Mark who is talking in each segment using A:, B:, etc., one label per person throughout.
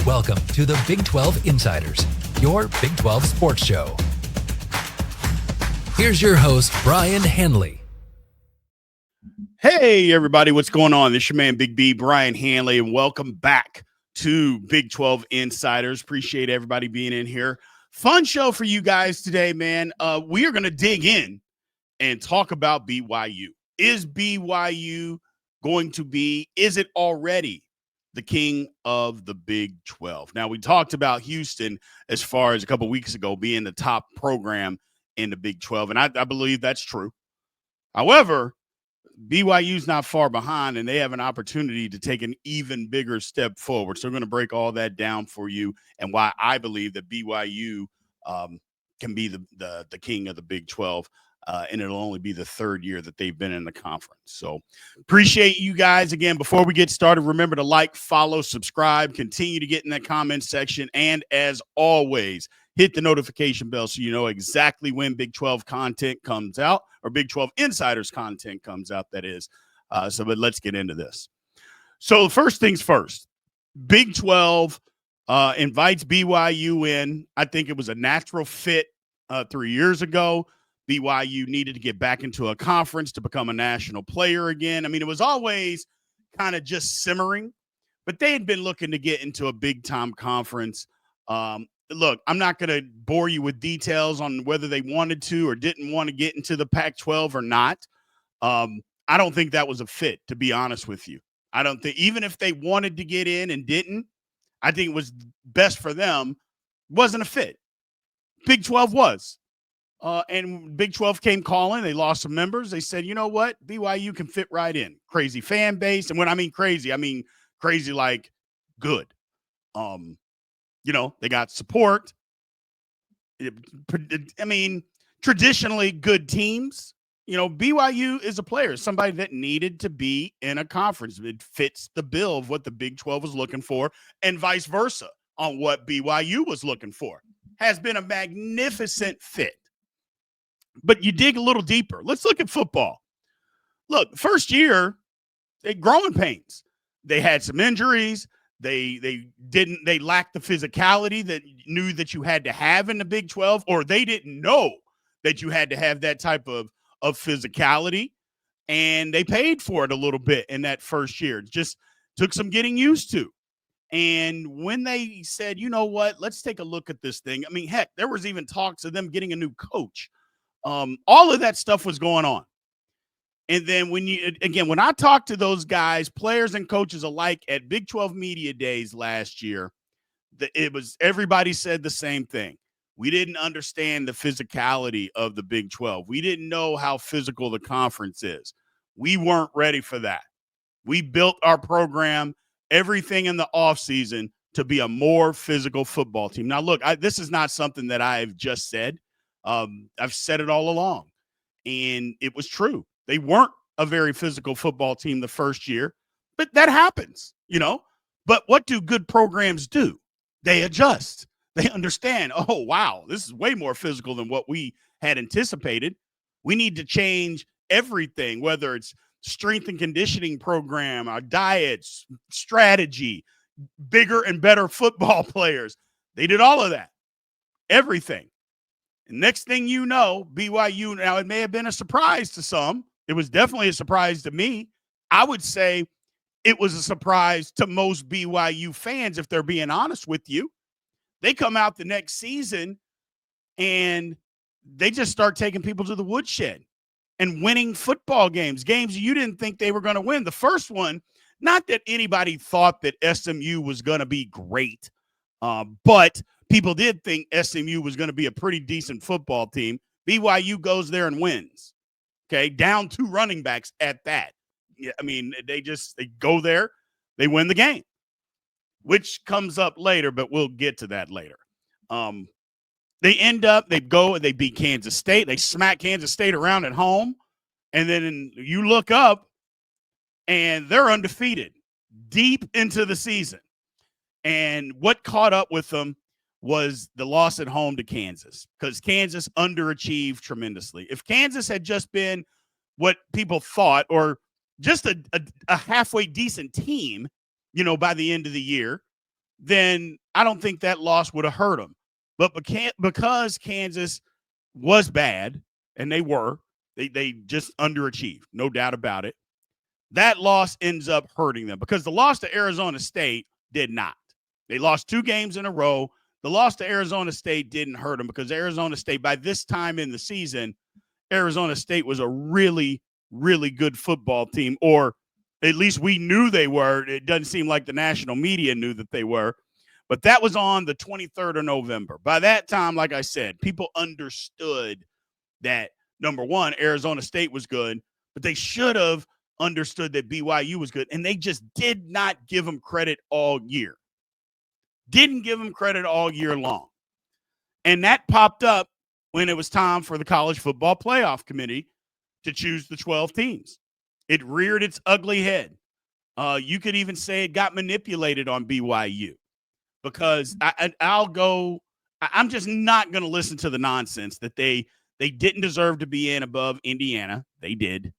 A: Welcome to the Big 12 Insiders, your Big 12 sports show. Here's your host, Brien Hanley.
B: Hey, everybody, what's going on? This is your man, Big B, Brien Hanley, and welcome back to Big 12 Insiders. Appreciate everybody being in here. Fun show for you guys today, man. We are going to dig in and talk about BYU. Is BYU going to be, is it already the king of the Big 12? Now, we talked about Houston as far as a couple weeks ago being the top program in the Big 12, and I believe that's true. However, BYU's not far behind, and they have an opportunity to take an even bigger step forward. So we're going to break all that down for you and why I believe that BYU can be the king of the Big 12. And it'll only be the third year that they've been in the conference. So appreciate you guys. Again, before we get started, remember to like, follow, subscribe, continue to get in that comment section. And as always, hit the notification bell so you know exactly when Big 12 content comes out, or Big 12 Insiders content comes out, that is. But let's get into this. So first things first, Big 12 invites BYU in. I think it was a natural fit 3 years ago. BYU needed to get back into a conference to become a national player again. I mean, it was always kind of just simmering, but they had been looking to get into a big-time conference. Look, I'm not going to bore you with details on whether they wanted to or didn't want to get into the Pac-12 or not. I don't think that was a fit, to be honest with you. I don't think, even if they wanted to get in and didn't, I think it was best for them. Wasn't a fit. Big 12 was. And Big 12 came calling. They lost some members. They said, you know what? BYU can fit right in. Crazy fan base. And when I mean crazy like good. They got support. I mean, traditionally good teams. BYU is a player, somebody that needed to be in a conference. It fits the bill of what the Big 12 was looking for, and vice versa on what BYU was looking for. Has been a magnificent fit. But you dig a little deeper. Let's look at football. Look, first year, they growing pains. They had some injuries. They lacked the physicality that you knew that you had to have in the Big 12, or they didn't know that you had to have that type of physicality. And they paid for it a little bit in that first year. Just took some getting used to. And when they said, you know what, let's take a look at this thing. I mean, heck, there was even talks of them getting a new coach. All of that stuff was going on. And then when I talked to those guys, players and coaches alike at Big 12 Media Days last year, everybody said the same thing. We didn't understand the physicality of the Big 12. We didn't know how physical the conference is. We weren't ready for that. We built our program, everything in the offseason, to be a more physical football team. Now, look, this is not something that I've just said. I've said it all along, and it was true. They weren't a very physical football team the first year, but that happens, But what do good programs do? They adjust. They understand, oh, wow, this is way more physical than what we had anticipated. We need to change everything, whether it's strength and conditioning program, our diets, strategy, bigger and better football players. They did all of that, everything. And next thing you know, BYU, now it may have been a surprise to some. It was definitely a surprise to me. I would say it was a surprise to most BYU fans, if they're being honest with you. They come out the next season and they just start taking people to the woodshed and winning football games you didn't think they were going to win. The first one, not that anybody thought that SMU was going to be great, but people did think SMU was going to be a pretty decent football team. BYU goes there and wins. Okay, down 2 running backs at that. Yeah, I mean, they go there, they win the game, which comes up later, but we'll get to that later. They go and they beat Kansas State. They smack Kansas State around at home, and then you look up, and they're undefeated deep into the season. And what caught up with them was the loss at home to Kansas, because Kansas underachieved tremendously. If Kansas had just been what people thought, or just a halfway decent team, by the end of the year, then I don't think that loss would have hurt them. But because Kansas was bad, and they just underachieved, no doubt about it, that loss ends up hurting them because the loss to Arizona State did not. They lost 2 games in a row. The loss to Arizona State didn't hurt them because Arizona State, by this time in the season, Arizona State was a really, really good football team, or at least we knew they were. It doesn't seem like the national media knew that they were. But that was on the 23rd of November. By that time, like I said, people understood that, number one, Arizona State was good, but they should have understood that BYU was good, and they just did not give them credit all year. Didn't give them credit all year long. And that popped up when it was time for the College Football Playoff Committee to choose the 12 teams. It reared its ugly head. You could even say it got manipulated on BYU because I'm just not going to listen to the nonsense that they didn't deserve to be in above Indiana. They did.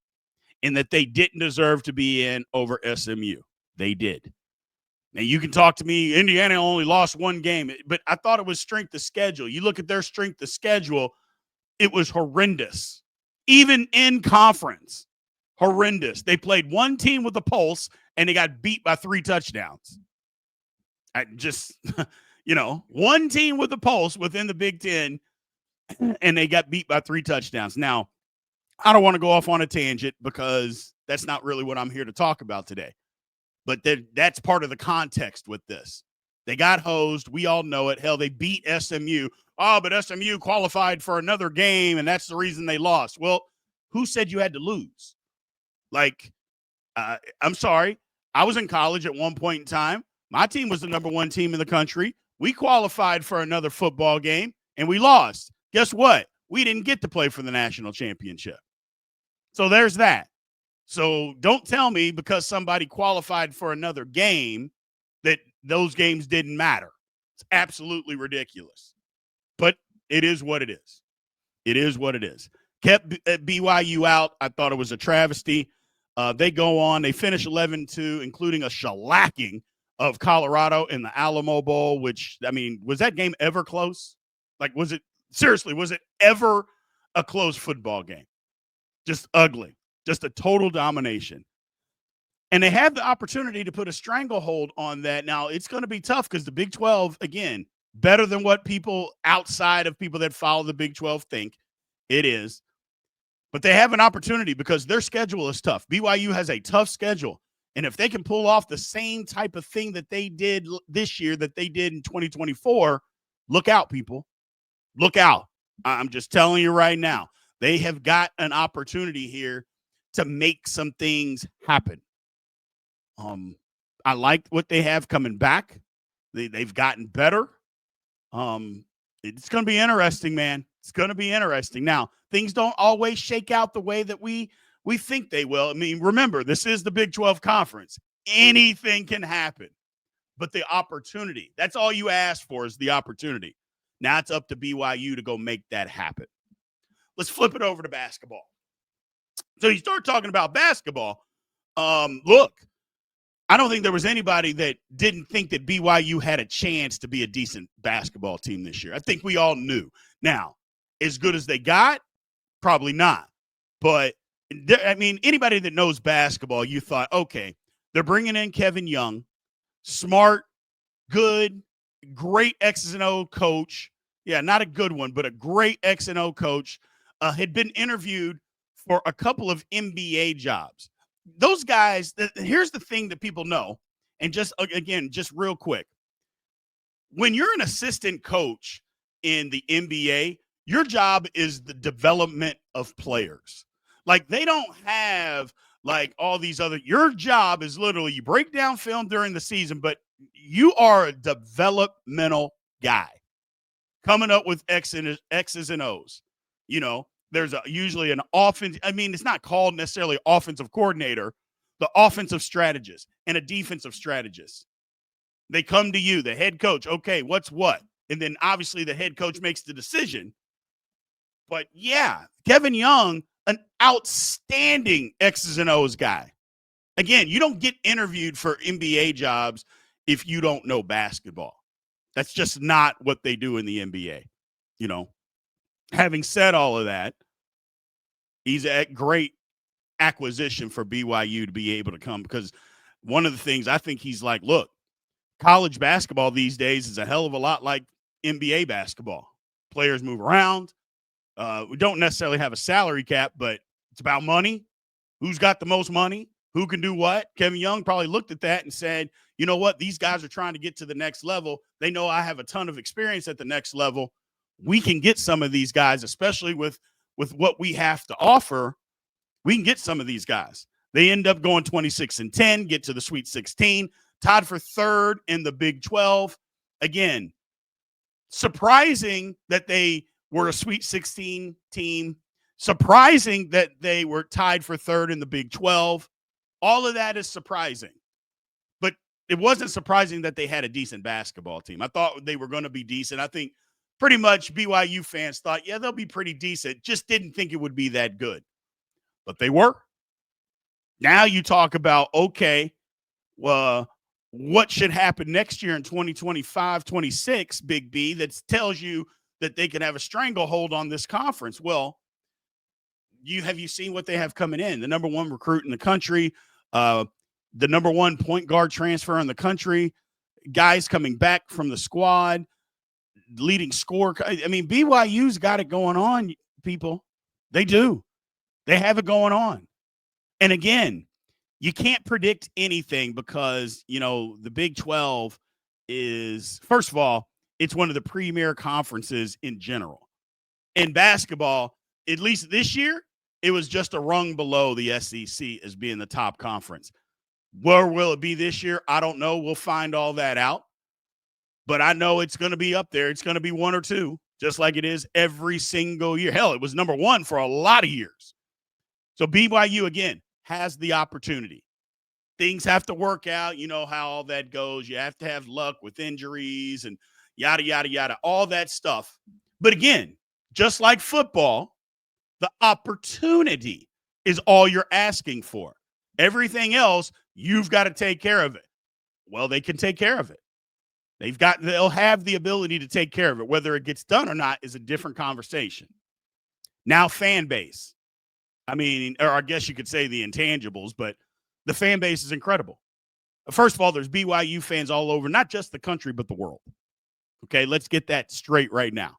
B: And that they didn't deserve to be in over SMU. They did. Now, you can talk to me, Indiana only lost 1 game, but I thought it was strength of schedule. You look at their strength of schedule, it was horrendous. Even in conference, horrendous. They played 1 team with a pulse, and they got beat by 3 touchdowns. I just, 1 team with a pulse within the Big Ten, and they got beat by 3 touchdowns. Now, I don't want to go off on a tangent because that's not really what I'm here to talk about today. But that's part of the context with this. They got hosed. We all know it. Hell, they beat SMU. Oh, but SMU qualified for another game, and that's the reason they lost. Well, who said you had to lose? I'm sorry. I was in college at one point in time. My team was the number 1 team in the country. We qualified for another football game, and we lost. Guess what? We didn't get to play for the national championship. So there's that. So don't tell me because somebody qualified for another game that those games didn't matter. It's absolutely ridiculous. But it is what it is. It is what it is. Kept BYU out. I thought it was a travesty. They go on. They finish 11-2, including a shellacking of Colorado in the Alamo Bowl, which, was that game ever close? Was it ever a close football game? Just ugly. Just a total domination. And they had the opportunity to put a stranglehold on that. Now, it's going to be tough because the Big 12, again, better than what people outside of people that follow the Big 12 think. It is. But they have an opportunity because their schedule is tough. BYU has a tough schedule. And if they can pull off the same type of thing that they did this year that they did in 2024, look out, people. Look out. I'm just telling you right now. They have got an opportunity here to make some things happen. I like what they have coming back. They've gotten better. It's going to be interesting, man. It's going to be interesting. Now, things don't always shake out the way that we think they will. Remember, this is the Big 12 Conference. Anything can happen. But the opportunity, that's all you ask for is the opportunity. Now it's up to BYU to go make that happen. Let's flip it over to basketball. So you start talking about basketball. Look, I don't think there was anybody that didn't think that BYU had a chance to be a decent basketball team this year. I think we all knew. Now, as good as they got, probably not. But, anybody that knows basketball, you thought, okay, they're bringing in Kevin Young, smart, good, great X's and O coach. Yeah, not a good one, but a great X and O coach. Had been interviewed for a couple of NBA jobs. Those guys, here's the thing that people know, and just real quick. When you're an assistant coach in the NBA, your job is the development of players. They don't have all these other, your job is literally you break down film during the season, but you are a developmental guy coming up with X's and O's. There's usually an offense. It's not called necessarily offensive coordinator, the offensive strategist and a defensive strategist. They come to you, the head coach. Okay, what's what? And then obviously the head coach makes the decision. But yeah, Kevin Young, an outstanding X's and O's guy. Again, you don't get interviewed for NBA jobs if you don't know basketball. That's just not what they do in the NBA. Having said all of that, he's a great acquisition for BYU to be able to come, because one of the things I think he's like, look, college basketball these days is a hell of a lot like NBA basketball. Players move around. We don't necessarily have a salary cap, but it's about money. Who's got the most money? Who can do what? Kevin Young probably looked at that and said, you know what? These guys are trying to get to the next level. They know I have a ton of experience at the next level. We can get some of these guys, especially with what we have to offer. We can get some of these guys. They end up going 26-10, get to the Sweet 16, tied for third in the Big 12. Again, surprising that they were a Sweet 16 team. Surprising that they were tied for third in the Big 12. All of that is surprising. But it wasn't surprising that they had a decent basketball team. I thought they were going to be decent. I think pretty much BYU fans thought, yeah, they'll be pretty decent. Just didn't think it would be that good. But they were. Now you talk about, okay, well, what should happen next year in 2025-26, Big B, that tells you that they can have a stranglehold on this conference? Well, have you seen what they have coming in? The number one recruit in the country, the number one point guard transfer in the country, guys coming back from the squad, leading scorer. I mean, BYU's got it going on, people. They do. They have it going on. And again, you can't predict anything because, the Big 12 is, first of all, it's one of the premier conferences in general. In basketball, at least this year, it was just a rung below the SEC as being the top conference. Where will it be this year? I don't know. We'll find all that out. But I know it's going to be up there. It's going to be one or two, just like it is every single year. Hell, it was number one for a lot of years. So BYU, again, has the opportunity. Things have to work out. You know how all that goes. You have to have luck with injuries and yada, yada, yada, all that stuff. But again, just like football, the opportunity is all you're asking for. Everything else, you've got to take care of it. Well, they can take care of it. They'll have the ability to take care of it. Whether it gets done or not is a different conversation. Now, fan base. I mean, or I guess you could say the intangibles, but the fan base is incredible. First of all, there's BYU fans all over, not just the country, but the world. Okay, let's get that straight right now.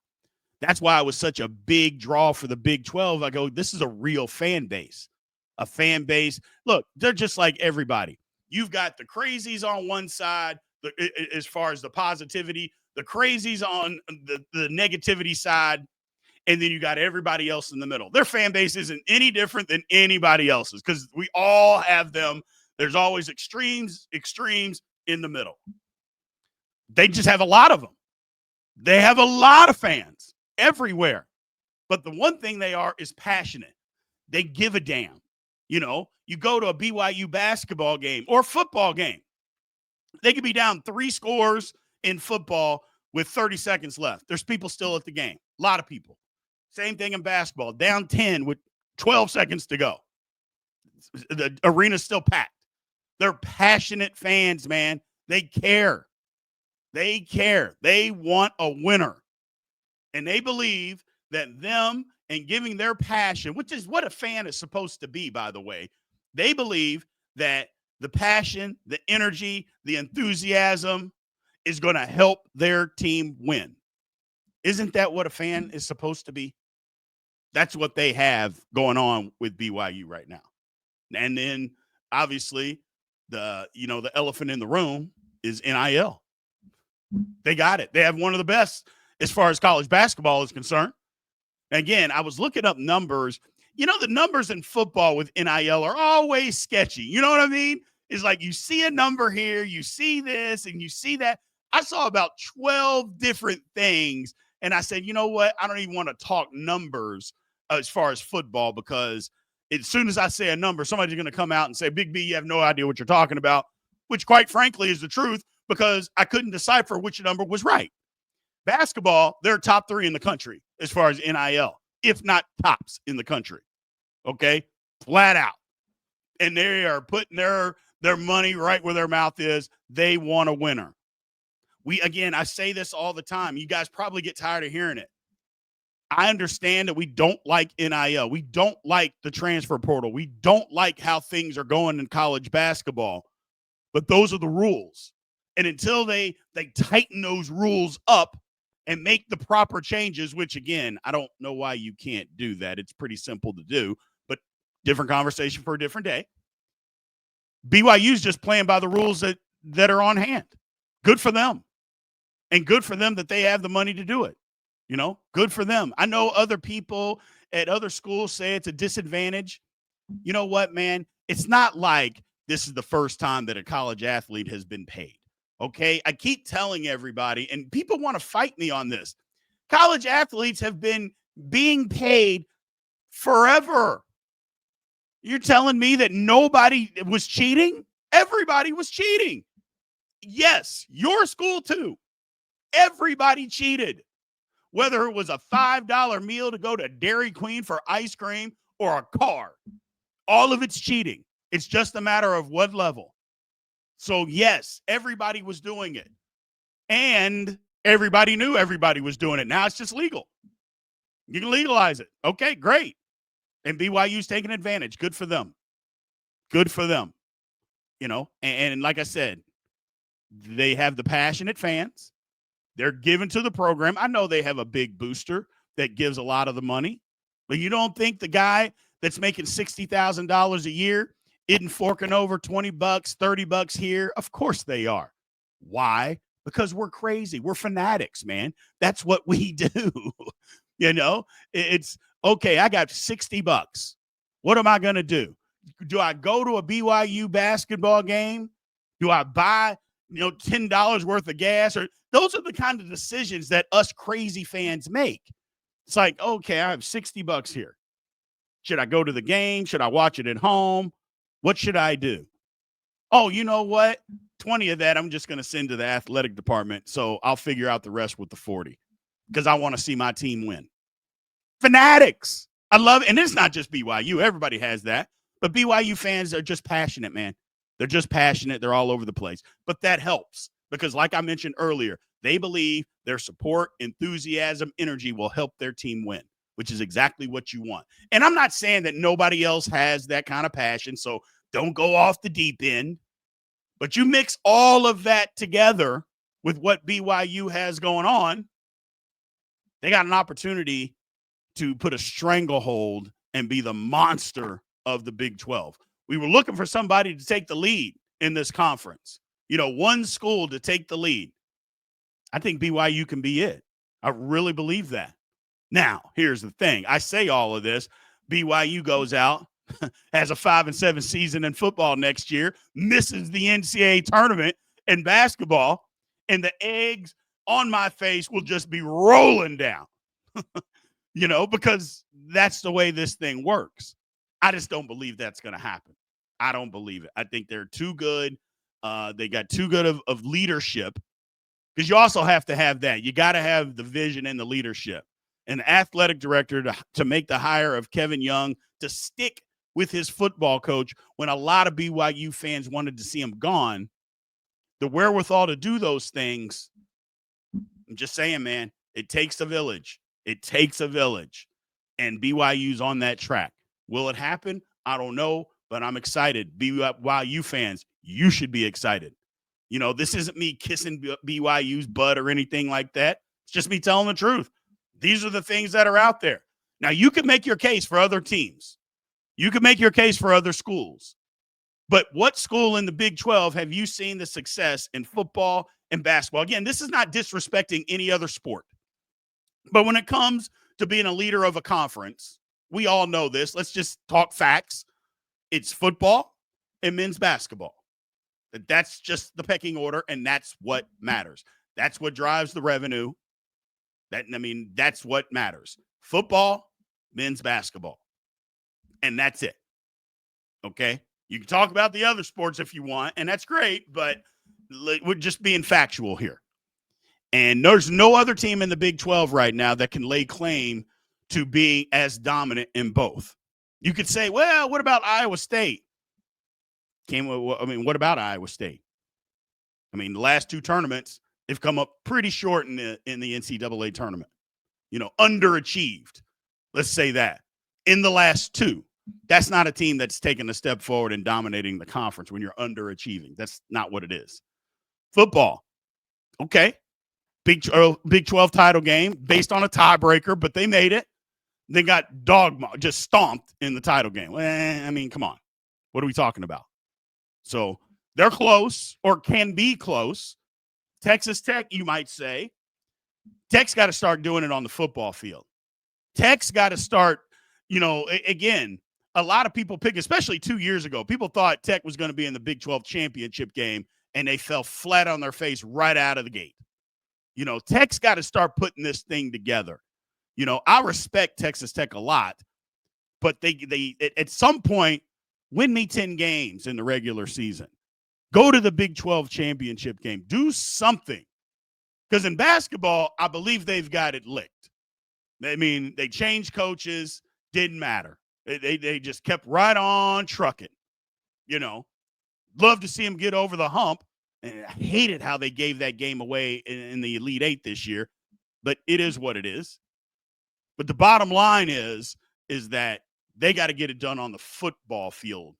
B: That's why it was such a big draw for the Big 12. I go, this is a real fan base. A fan base. Look, they're just like everybody. You've got the crazies on one side, as far as the positivity, the crazies on the negativity side, and then you got everybody else in the middle. Their fan base isn't any different than anybody else's because we all have them. There's always extremes in the middle. They just have a lot of them. They have a lot of fans everywhere. But the one thing they are is passionate. They give a damn. You go to a BYU basketball game or football game. They could be down 3 scores in football with 30 seconds left. There's people still at the game. A lot of people. Same thing in basketball. Down 10 with 12 seconds to go. The arena's still packed. They're passionate fans, man. They care. They care. They want a winner. And they believe that them and giving their passion, which is what a fan is supposed to be, by the way, they believe that the passion, the energy, the enthusiasm is going to help their team win. Isn't that what a fan is supposed to be? That's what they have going on with BYU right now. And then obviously the elephant in the room is NIL. They got it. They have one of the best as far as college basketball is concerned. Again, I was looking up numbers. The numbers in football with NIL are always sketchy. You know what I mean? It's like you see a number here, you see this, and you see that. I saw about 12 different things, and I said, you know what? I don't even want to talk numbers as far as football because as soon as I say a number, somebody's going to come out and say, Big B, you have no idea what you're talking about, which quite frankly is the truth because I couldn't decipher which number was right. Basketball, they're top 3 in the country as far as NIL, if not tops in the country. Okay? Flat out. And they are putting their money right where their mouth is. They want a winner. I say this all the time. You guys probably get tired of hearing it. I understand that we don't like NIL. We don't like the transfer portal. We don't like how things are going in college basketball. But those are the rules. And until they tighten those rules up and make the proper changes, which, again, I don't know why you can't do that. It's pretty simple to do, but different conversation for a different day. BYU's just playing by the rules that are on hand. Good for them. And good for them that they have the money to do it. Good for them. I know other people at other schools say it's a disadvantage. You know what, man? It's not like this is the first time that a college athlete has been paid. Okay? I keep telling everybody, and people want to fight me on this. College athletes have been being paid forever. You're telling me that nobody was cheating? Everybody was cheating. Yes, your school too. Everybody cheated. Whether it was a $5 meal to go to Dairy Queen for ice cream or a car, all of it's cheating. It's just a matter of what level. So, yes, everybody was doing it. And everybody knew everybody was doing it. Now it's just legal. You can legalize it. Okay, great. And BYU's taking advantage. Good for them. Good for them. And like I said, they have the passionate fans. They're given to the program. I know they have a big booster that gives a lot of the money, but you don't think the guy that's making $60,000 a year isn't forking over $20, $30 here? Of course they are. Why? Because we're crazy. We're fanatics, man. That's what we do. It's okay. I got $60. What am I going to do? Do I go to a BYU basketball game? Do I buy, $10 worth of gas? Or those are the kind of decisions that us crazy fans make. It's like, okay, I have $60 here. Should I go to the game? Should I watch it at home? What should I do? Oh, you know what? 20 of that I'm just going to send to the athletic department. So I'll figure out the rest with the 40 because I want to see my team win. Fanatics. I love it. And it's not just BYU. Everybody has that. But BYU fans are just passionate, man. They're just passionate. They're all over the place. But that helps because, like I mentioned earlier, they believe their support, enthusiasm, energy will help their team win, which is exactly what you want. And I'm not saying that nobody else has that kind of passion, so don't go off the deep end. But you mix all of that together with what BYU has going on, they got an opportunity to put a stranglehold and be the monster of the Big 12. We were looking for somebody to take the lead in this conference. One school to take the lead. I think BYU can be it. I really believe that. Now, here's the thing. I say all of this. BYU goes out, has a 5-7 season in football next year, misses the NCAA tournament in basketball, and the eggs on my face will just be rolling down, because that's the way this thing works. I just don't believe that's going to happen. I don't believe it. I think they're too good. They got too good of leadership because you also have to have that. You got to have the vision and the leadership. And the athletic director to make the hire of Kevin Young to stick with his football coach when a lot of BYU fans wanted to see him gone, the wherewithal to do those things. I'm just saying, man, it takes a village. It takes a village. And BYU's on that track. Will it happen? I don't know, but I'm excited. BYU fans, you should be excited. This isn't me kissing BYU's butt or anything like that. It's just me telling the truth. These are the things that are out there. Now, you can make your case for other teams. You can make your case for other schools. But what school in the Big 12 have you seen the success in football and basketball? Again, this is not disrespecting any other sport. But when it comes to being a leader of a conference, we all know this. Let's just talk facts. It's football and men's basketball. That's just the pecking order, and that's what matters. That's what drives the revenue. That's what matters. Football, men's basketball. And that's it. Okay? You can talk about the other sports if you want, and that's great, but we're just being factual here. And there's no other team in the Big 12 right now that can lay claim to being as dominant in both. You could say, well, what about Iowa State? What about Iowa State? I mean, the last two tournaments, they've come up pretty short in the NCAA tournament. Underachieved. Let's say that. In the last two. That's not a team that's taken a step forward and dominating the conference when you're underachieving. That's not what it is. Football. Okay. Big 12 title game based on a tiebreaker, but they made it. They got just stomped in the title game. Come on. What are we talking about? So they're close or can be close. Texas Tech, you might say. Tech's got to start doing it on the football field. Tech's got to start, again, a lot of people especially 2 years ago, people thought Tech was going to be in the Big 12 championship game, and they fell flat on their face right out of the gate. Tech's got to start putting this thing together. I respect Texas Tech a lot, but they at some point win me 10 games in the regular season. Go to the Big 12 championship game. Do something. Because in basketball, I believe they've got it licked. They changed coaches, didn't matter. They just kept right on trucking. Love to see them get over the hump. And I hated how they gave that game away in the Elite Eight this year. But it is what it is. But the bottom line is that they got to get it done on the football field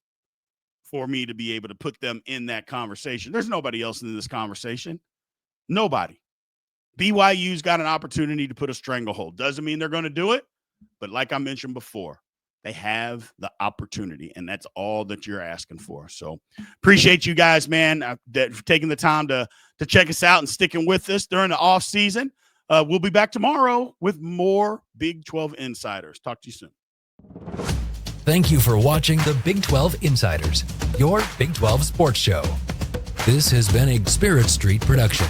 B: for me to be able to put them in that conversation. There's nobody else in this conversation. Nobody. BYU's got an opportunity to put a stranglehold. Doesn't mean they're going to do it, but like I mentioned before, they have the opportunity, and that's all that you're asking for. So appreciate you guys, man, for taking the time to check us out and sticking with us during the off season. We'll be back tomorrow with more Big 12 Insiders. Talk to you soon.
A: Thank you for watching the Big 12 Insiders, your Big 12 sports show. This has been a Spirit Street production.